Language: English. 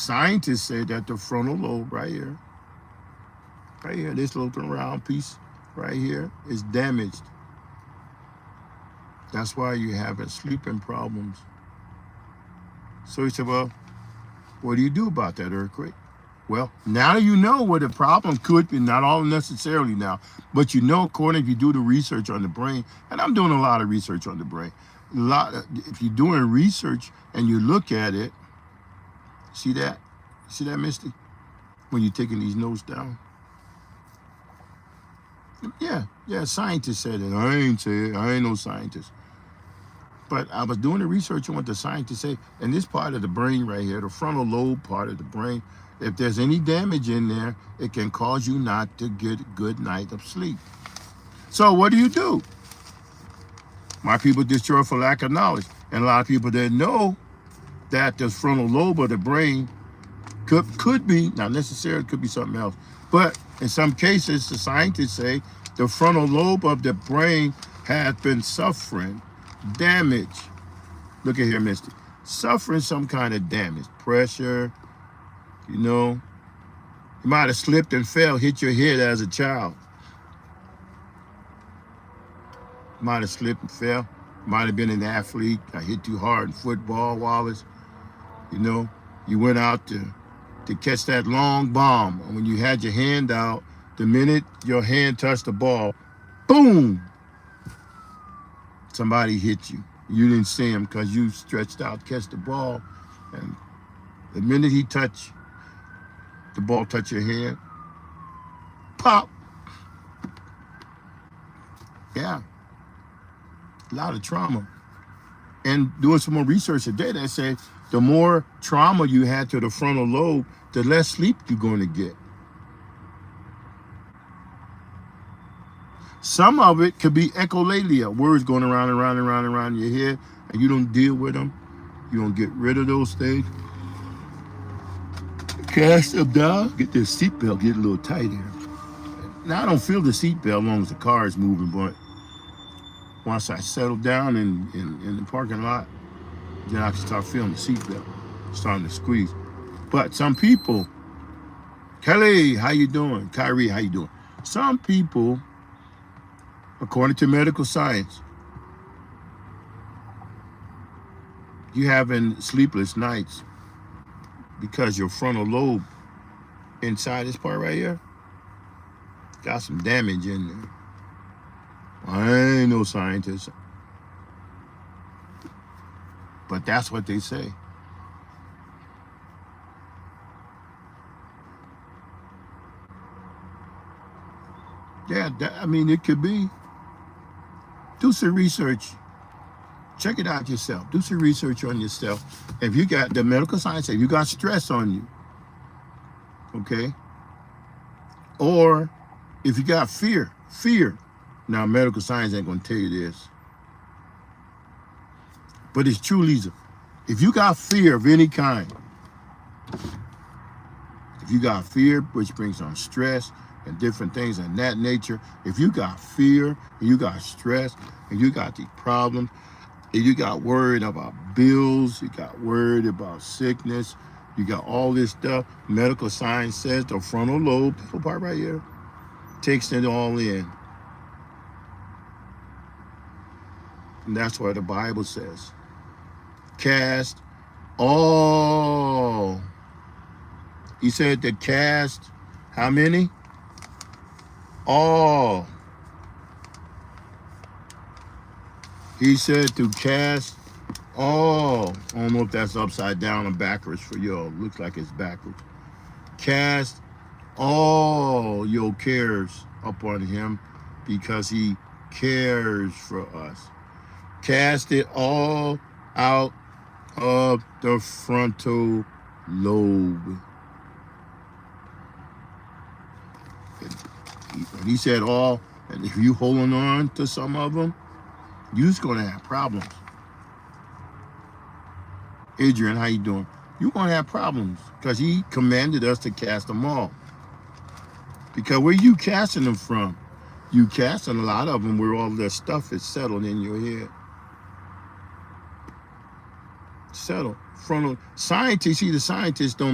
Scientists say that the frontal lobe right here, this little round piece right here is damaged. That's why you're having sleeping problems. So he said, well, what do you do about that, Earthquake? Well, now you know what the problem could be, not all necessarily now, but you know, according if you do the research on the brain, and I'm doing a lot of research on the brain, if you're doing research and you look at it, see that, Misty? When you're taking these notes down? Yeah, scientists said it. I ain't say it. I ain't no scientist. But I was doing the research on what the scientists say, and this part of the brain right here, the frontal lobe part of the brain, if there's any damage in there, it can cause you not to get a good night of sleep. So what do? My people destroy for lack of knowledge. And a lot of people didn't know that the frontal lobe of the brain could be, not necessarily, could be something else. But in some cases, the scientists say the frontal lobe of the brain has been suffering damage. Look at here, Misty. Suffering some kind of damage. Pressure, you know. You might have slipped and fell, hit your head as a child. Might have slipped and fell. Might have been an athlete. I hit too hard in football, Wallace. You know, you went out to catch that long bomb. And when you had your hand out, the minute your hand touched the ball, boom! Somebody hit you. You didn't see him because you stretched out to catch the ball. And the minute the ball touched your hand, pop! Yeah. A lot of trauma. And doing some more research today that said the more trauma you had to the frontal lobe, the less sleep you're going to get. Some of it could be echolalia, words going around and around and around and around your head, and you don't deal with them. You don't get rid of those things. Cast them down. Get this seatbelt, get a little tight here. Now I don't feel the seatbelt as long as the car is moving, but once I settle down in the parking lot, then I can start feeling the seatbelt starting to squeeze. But some people, Kelley, how you doing? Kyrie, how you doing? Some people, according to medical science, you having sleepless nights because your frontal lobe inside this part right here got some damage in there. I ain't no scientist, but that's what they say. Yeah, I mean, it could be. Do some research. Check it out yourself. Do some research on yourself. If you got the medical science, if you got stress on you, okay? Or if you got fear. Now, medical science ain't going to tell you this. But it's true, Lisa. If you got fear of any kind, if you got fear, which brings on stress and different things of that nature, if you got fear, and you got stress, and you got these problems, and you got worried about bills, you got worried about sickness, you got all this stuff, medical science says the frontal lobe, this little part right here, takes it all in. And that's what the Bible says. Cast all. He said to cast, how many? All. He said to cast all. I don't know if that's upside down or backwards for y'all. Looks like it's backwards. Cast all your cares upon him because he cares for us. Cast it all out of the frontal lobe. And he said all, and if you holding on to some of them, you're just going to have problems. Adrian, how you doing? You're going to have problems because he commanded us to cast them all. Because where you casting them from? You casting a lot of them where all that stuff is settled in your head. Settle. Frontal scientists, see, the scientists don't